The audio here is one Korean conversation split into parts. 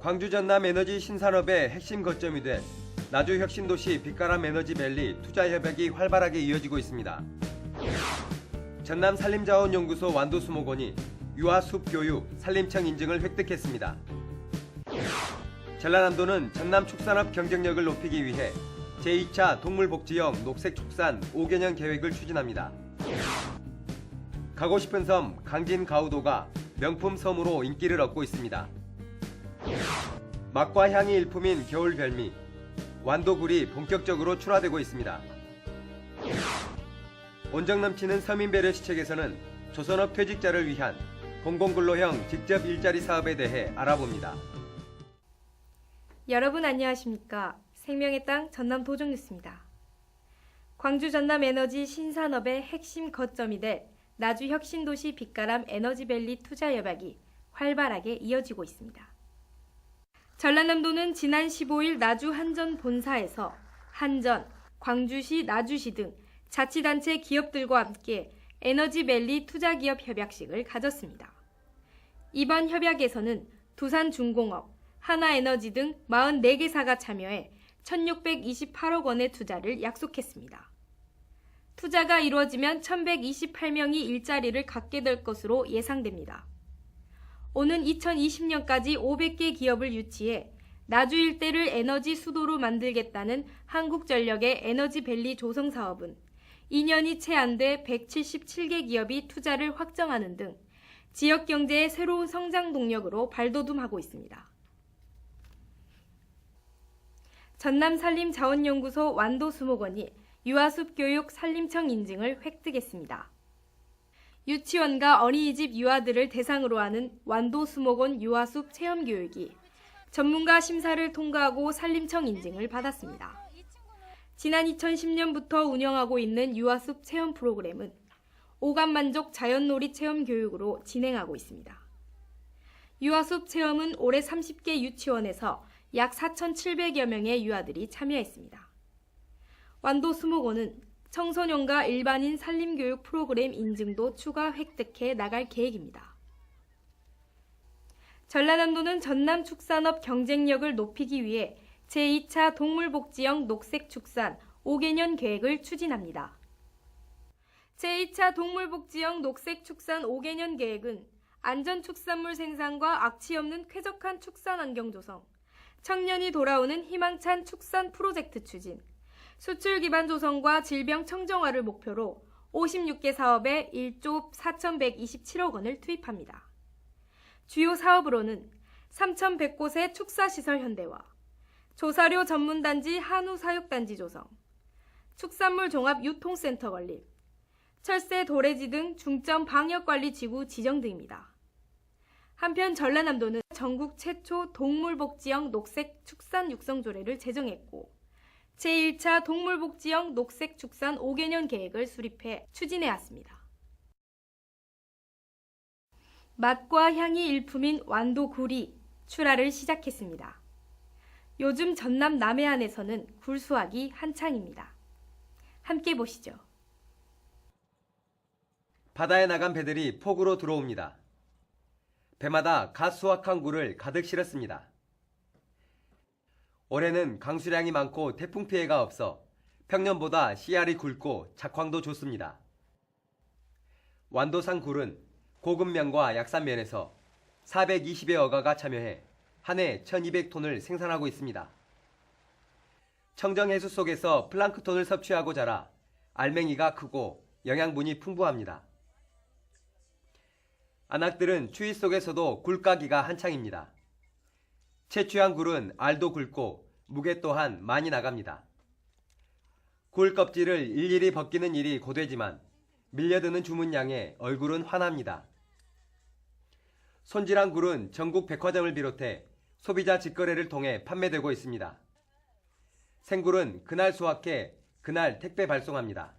광주 전남 에너지 신산업의 핵심 거점이 된 나주 혁신도시 빛가람 에너지밸리 투자 협약이 활발하게 이어지고 있습니다. 전남 산림자원연구소 완도수목원이 유아숲교육 산림청 인증을 획득했습니다. 전라남도는 전남 축산업 경쟁력을 높이기 위해 제2차 동물복지형 녹색축산 5개년 계획을 추진합니다. 가고 싶은 섬 강진가우도가 명품 섬으로 인기를 얻고 있습니다. 맛과 향이 일품인 겨울별미 완도굴이 본격적으로 출하되고 있습니다. 온정 넘치는 서민배려 시책에서는 조선업 퇴직자를 위한 공공근로형 직접 일자리 사업에 대해 알아봅니다. 여러분 안녕하십니까? 생명의 땅 전남 도정뉴스입니다. 광주 전남 에너지 신산업의 핵심 거점이 될 나주 혁신도시 빛가람 에너지밸리 투자 협약이 활발하게 이어지고 있습니다. 전라남도는 지난 15일 나주 한전 본사에서 한전, 광주시, 나주시 등 자치단체 기업들과 함께 에너지밸리 투자기업 협약식을 가졌습니다. 이번 협약에서는 두산중공업, 하나에너지 등 44개사가 참여해 1,628억 원의 투자를 약속했습니다. 투자가 이루어지면 1,128명이 일자리를 갖게 될 것으로 예상됩니다. 오는 2020년까지 500개 기업을 유치해 나주 일대를 에너지 수도로 만들겠다는 한국전력의 에너지밸리 조성 사업은 2년이 채 안 돼 177개 기업이 투자를 확정하는 등 지역 경제의 새로운 성장 동력으로 발돋움하고 있습니다. 전남산림자원연구소 완도수목원이 유아숲교육 산림청 인증을 획득했습니다. 유치원과 어린이집 유아들을 대상으로 하는 완도수목원 유아숲 체험교육이 전문가 심사를 통과하고 산림청 인증을 받았습니다. 지난 2010년부터 운영하고 있는 유아숲 체험 프로그램은 오감만족 자연놀이 체험 교육으로 진행하고 있습니다. 유아숲 체험은 올해 30개 유치원에서 약 4,700여 명의 유아들이 참여했습니다. 완도수목원은 청소년과 일반인 산림교육 프로그램 인증도 추가 획득해 나갈 계획입니다. 전라남도는 전남 축산업 경쟁력을 높이기 위해 제2차 동물복지형 녹색축산 5개년 계획을 추진합니다. 제2차 동물복지형 녹색축산 5개년 계획은 안전축산물 생산과 악취 없는 쾌적한 축산 환경 조성, 청년이 돌아오는 희망찬 축산 프로젝트 추진, 수출 기반 조성과 질병 청정화를 목표로 56개 사업에 1조 4,127억 원을 투입합니다. 주요 사업으로는 3,100곳의 축사시설 현대화, 조사료 전문단지 한우사육단지 조성, 축산물 종합 유통센터 건립, 철새 도래지 등 중점 방역관리지구 지정 등입니다. 한편 전라남도는 전국 최초 동물복지형 녹색 축산 육성조례를 제정했고 제1차 동물복지형 녹색축산 5개년 계획을 수립해 추진해왔습니다. 맛과 향이 일품인 완도굴이 출하를 시작했습니다. 요즘 전남 남해안에서는 굴 수확이 한창입니다. 함께 보시죠. 바다에 나간 배들이 폭우로 들어옵니다. 배마다 갓 수확한 굴을 가득 실었습니다. 올해는 강수량이 많고 태풍 피해가 없어 평년보다 씨알이 굵고 작황도 좋습니다. 완도산 굴은 고급면과 약산면에서 420여 어가가 참여해 한 해 1,200톤을 생산하고 있습니다. 청정해수 속에서 플랑크톤을 섭취하고 자라 알맹이가 크고 영양분이 풍부합니다. 안악들은 추위 속에서도 굴 까기가 한창입니다. 채취한 굴은 알도 굵고 무게 또한 많이 나갑니다. 굴 껍질을 일일이 벗기는 일이 고되지만 밀려드는 주문량에 얼굴은 환합니다. 손질한 굴은 전국 백화점을 비롯해 소비자 직거래를 통해 판매되고 있습니다. 생굴은 그날 수확해 그날 택배 발송합니다.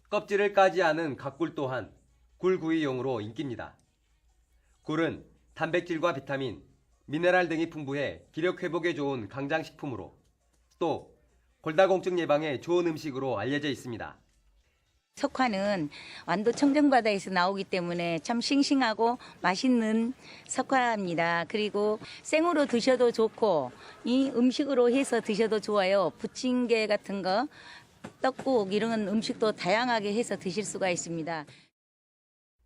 껍질을 까지 않은 갓굴 또한 굴구이용으로 인기입니다. 굴은 단백질과 비타민, 미네랄 등이 풍부해 기력 회복에 좋은 강장식품으로 또 골다공증 예방에 좋은 음식으로 알려져 있습니다. 석화는 완도 청정바다에서 나오기 때문에 참 싱싱하고 맛있는 석화입니다. 그리고 생으로 드셔도 좋고 이 음식으로 해서 드셔도 좋아요. 부침개 같은 거, 떡국 이런 음식도 다양하게 해서 드실 수가 있습니다.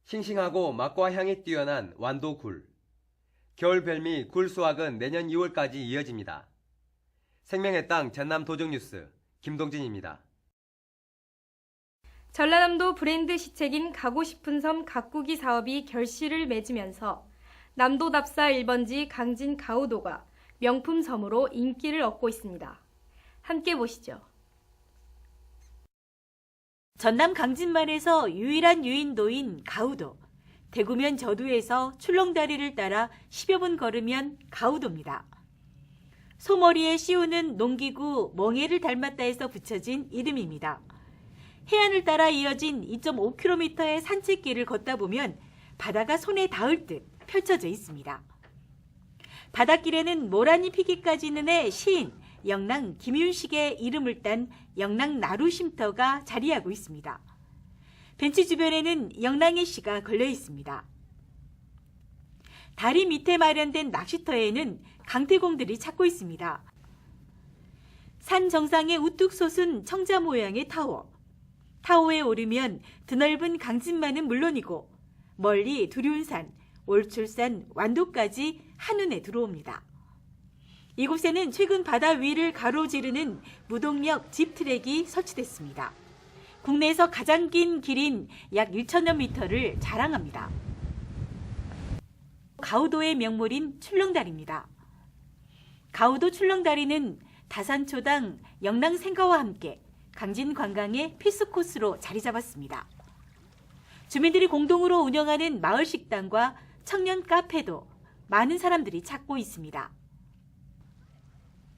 싱싱하고 맛과 향이 뛰어난 완도 굴. 겨울 별미 굴 수확은 내년 2월까지 이어집니다. 생명의 땅 전남 도정뉴스 김동진입니다. 전라남도 브랜드 시책인 가고 싶은 섬 가꾸기 사업이 결실을 맺으면서 남도답사 1번지 강진 가우도가 명품 섬으로 인기를 얻고 있습니다. 함께 보시죠. 전남 강진만에서 유일한 유인도인 가우도. 대구면 저두에서 출렁다리를 따라 10여 분 걸으면 가우도입니다. 소머리에 씌우는 농기구 멍에를 닮았다 해서 붙여진 이름입니다. 해안을 따라 이어진 2.5km의 산책길을 걷다 보면 바다가 손에 닿을 듯 펼쳐져 있습니다. 바닷길에는 모란이 피기까지 있는 시인 영랑 김윤식의 이름을 딴 영랑 나루 쉼터가 자리하고 있습니다. 벤치 주변에는 영랑의 시가 걸려 있습니다. 다리 밑에 마련된 낚시터에는 강태공들이 찾고 있습니다. 산 정상에 우뚝 솟은 청자 모양의 타워. 타워에 오르면 드넓은 강진만은 물론이고 멀리 두륜산, 월출산, 완도까지 한눈에 들어옵니다. 이곳에는 최근 바다 위를 가로지르는 무동력 짚트랙이 설치됐습니다. 국내에서 가장 긴 길인 약 1,000여 미터를 자랑합니다. 가우도의 명물인 출렁다리입니다. 가우도 출렁다리는 다산초당 영랑생가와 함께 강진 관광의 필수 코스로 자리 잡았습니다. 주민들이 공동으로 운영하는 마을 식당과 청년 카페도 많은 사람들이 찾고 있습니다.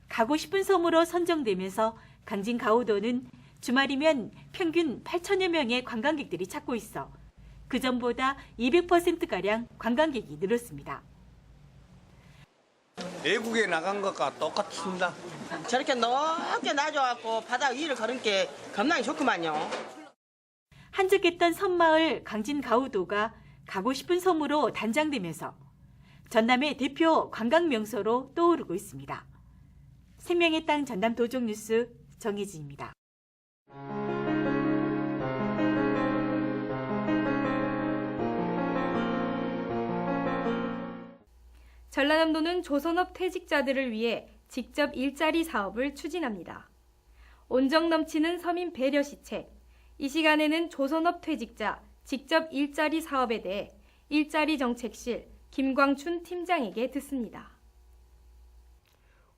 가고 싶은 섬으로 선정되면서 강진 가우도는 주말이면 평균 8천여 명의 관광객들이 찾고 있어 그전보다 200%가량 관광객이 늘었습니다. 외국에 나간 것과 똑같습니다. 저렇게 높게 놔줘갖고 바다 위를 걸은 게 겁나게 좋구만요. 한적했던 섬마을 강진 가우도가 가고 싶은 섬으로 단장되면서 전남의 대표 관광 명소로 떠오르고 있습니다. 생명의 땅 전남 도정뉴스 정혜진입니다. 전라남도는 조선업 퇴직자들을 위해 직접 일자리 사업을 추진합니다. 온정 넘치는 서민 배려 시책. 이 시간에는 조선업 퇴직자 직접 일자리 사업에 대해 일자리 정책실 김광춘 팀장에게 듣습니다.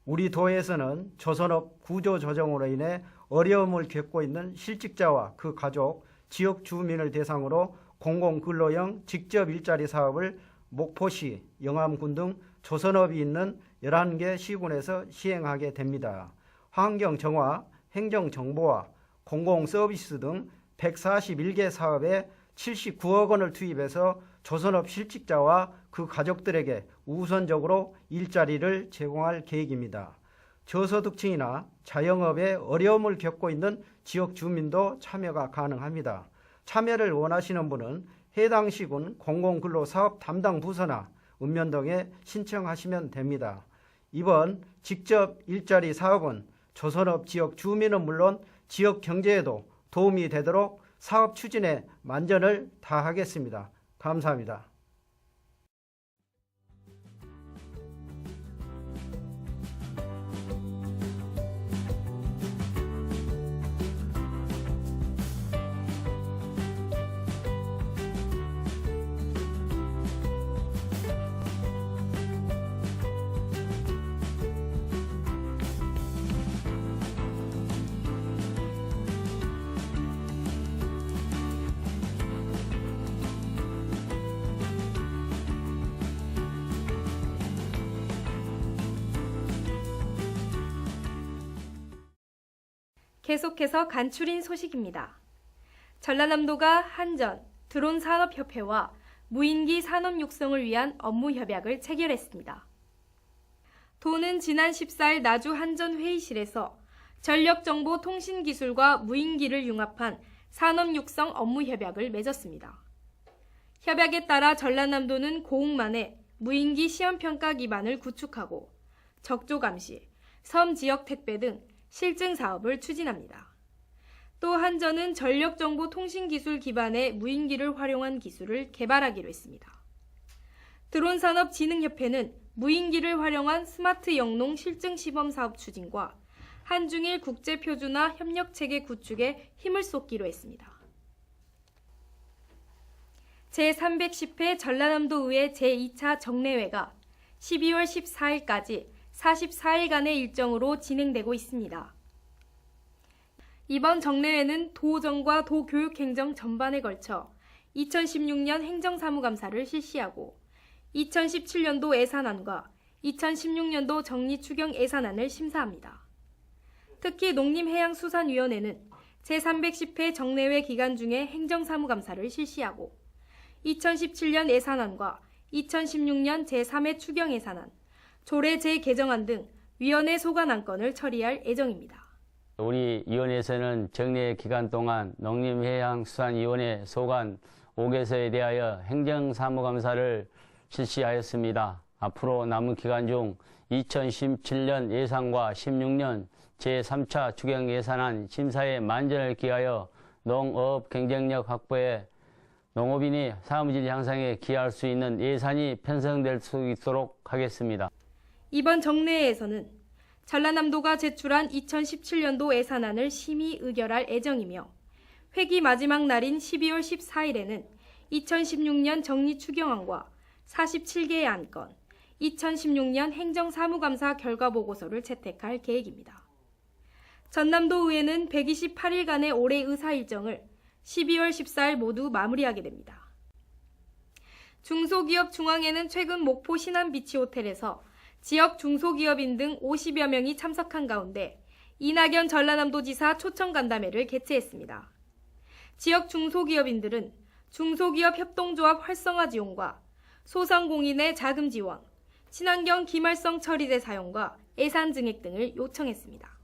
우리 도에서는 조선업 구조 조정으로 인해 어려움을 겪고 있는 실직자와 그 가족, 지역 주민을 대상으로 공공근로형 직접 일자리 사업을 목포시, 영암군 등 조선업이 있는 11개 시군에서 시행하게 됩니다. 환경정화, 행정정보화, 공공서비스 등 141개 사업에 79억 원을 투입해서 조선업 실직자와 그 가족들에게 우선적으로 일자리를 제공할 계획입니다. 저소득층이나 자영업에 어려움을 겪고 있는 지역 주민도 참여가 가능합니다. 참여를 원하시는 분은 해당 시군 공공근로사업 담당 부서나 읍면동에 신청하시면 됩니다. 이번 직접 일자리 사업은 조선업 지역 주민은 물론 지역 경제에도 도움이 되도록 사업 추진에 만전을 다하겠습니다. 감사합니다. 계속해서 간추린 소식입니다. 전라남도가 한전, 드론산업협회와 무인기 산업 육성을 위한 업무 협약을 체결했습니다. 도는 지난 14일 나주 한전 회의실에서 전력정보통신기술과 무인기를 융합한 산업 육성 업무 협약을 맺었습니다. 협약에 따라 전라남도는 고흥만의 무인기 시험평가 기반을 구축하고 적조 감시, 섬 지역 택배 등 실증 사업을 추진합니다. 또 한전은 전력정보통신기술 기반의 무인기를 활용한 기술을 개발하기로 했습니다. 드론산업진흥협회는 무인기를 활용한 스마트 영농 실증 시범 사업 추진과 한중일 국제표준화 협력체계 구축에 힘을 쏟기로 했습니다. 제310회 전라남도의회 제2차 정례회가 12월 14일까지 44일간의 일정으로 진행되고 있습니다. 이번 정례회는 도정과 도교육행정 전반에 걸쳐 2016년 행정사무감사를 실시하고 2017년도 예산안과 2016년도 정리추경 예산안을 심사합니다. 특히 농림해양수산위원회는 제310회 정례회 기간 중에 행정사무감사를 실시하고 2017년 예산안과 2016년 제3회 추경 예산안, 조례 재개정안 등 위원회 소관 안건을 처리할 예정입니다. 우리 위원회에서는 정례 기간 동안 농림해양수산위원회 소관 5개서에 대하여 행정사무감사를 실시하였습니다. 앞으로 남은 기간 중 2017년 예산과 16년 제3차 추경 예산안 심사에 만전을 기하여 농업 경쟁력 확보에 농업인이 사무질 향상에 기여할 수 있는 예산이 편성될 수 있도록 하겠습니다. 이번 정례회에서는 전라남도가 제출한 2017년도 예산안을 심의 의결할 예정이며 회기 마지막 날인 12월 14일에는 2016년 정리추경안과 47개의 안건, 2016년 행정사무감사 결과보고서를 채택할 계획입니다. 전남도의회는 128일간의 올해 의사 일정을 12월 14일 모두 마무리하게 됩니다. 중소기업 중앙회는 최근 목포 신안비치호텔에서 지역 중소기업인 등 50여 명이 참석한 가운데 이낙연 전라남도지사 초청 간담회를 개최했습니다. 지역 중소기업인들은 중소기업 협동조합 활성화 지원과 소상공인의 자금 지원, 친환경 기말성 처리대 사용과 예산 증액 등을 요청했습니다.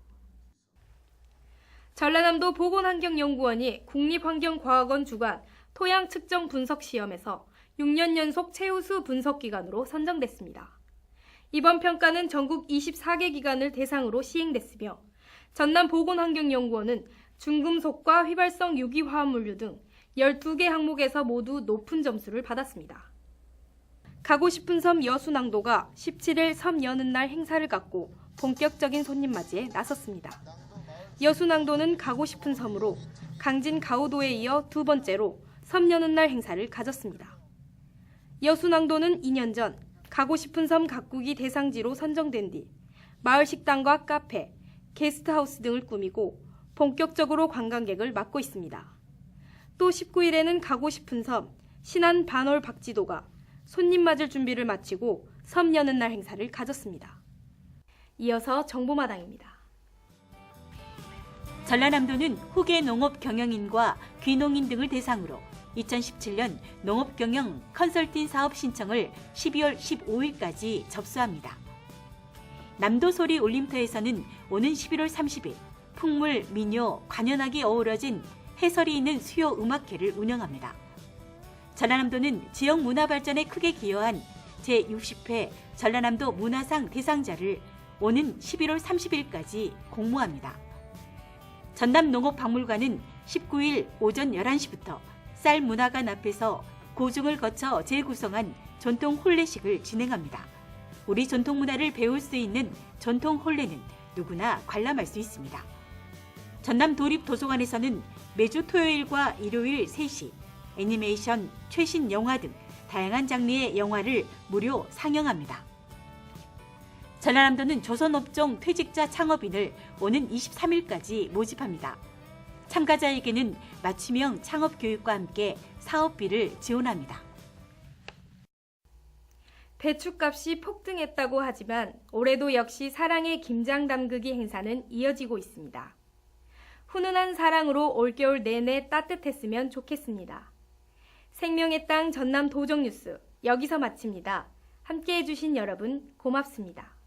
전라남도 보건환경연구원이 국립환경과학원 주관 토양 측정 분석 시험에서 6년 연속 최우수 분석 기관으로 선정됐습니다. 이번 평가는 전국 24개 기관을 대상으로 시행됐으며 전남보건환경연구원은 중금속과 휘발성 유기화합물류 등 12개 항목에서 모두 높은 점수를 받았습니다. 가고 싶은 섬 여수낭도가 17일 섬 여는 날 행사를 갖고 본격적인 손님 맞이에 나섰습니다. 여수낭도는 가고 싶은 섬으로 강진 가우도에 이어 두 번째로 섬 여는 날 행사를 가졌습니다. 여수낭도는 2년 전 가고 싶은 섬 가꾸기 대상지로 선정된 뒤 마을 식당과 카페, 게스트하우스 등을 꾸미고 본격적으로 관광객을 맞고 있습니다. 또 19일에는 가고 싶은 섬 신안 반월 박지도가 손님 맞을 준비를 마치고 섬 여는 날 행사를 가졌습니다. 이어서 정보마당입니다. 전라남도는 후계 농업 경영인과 귀농인 등을 대상으로 2017년 농업경영 컨설팅 사업 신청을 12월 15일까지 접수합니다. 남도소리 올림터에서는 오는 11월 30일 풍물, 민요, 관현악이 어우러진 해설이 있는 수요 음악회를 운영합니다. 전라남도는 지역 문화 발전에 크게 기여한 제60회 전라남도 문화상 대상자를 오는 11월 30일까지 공모합니다. 전남농업박물관은 19일 오전 11시부터 쌀문화관 앞에서 고중을 거쳐 재구성한 전통 혼례식을 진행합니다. 우리 전통 문화를 배울 수 있는 전통 혼례는 누구나 관람할 수 있습니다. 전남도립도서관에서는 매주 토요일과 일요일 3시 애니메이션, 최신 영화 등 다양한 장르의 영화를 무료 상영합니다. 전라남도는 조선업종 퇴직자 창업인을 오는 23일까지 모집합니다. 참가자에게는 맞춤형 창업교육과 함께 사업비를 지원합니다. 배춧값이 폭등했다고 하지만 올해도 역시 사랑의 김장 담그기 행사는 이어지고 있습니다. 훈훈한 사랑으로 올겨울 내내 따뜻했으면 좋겠습니다. 생명의 땅 전남 도정뉴스 여기서 마칩니다. 함께해 주신 여러분 고맙습니다.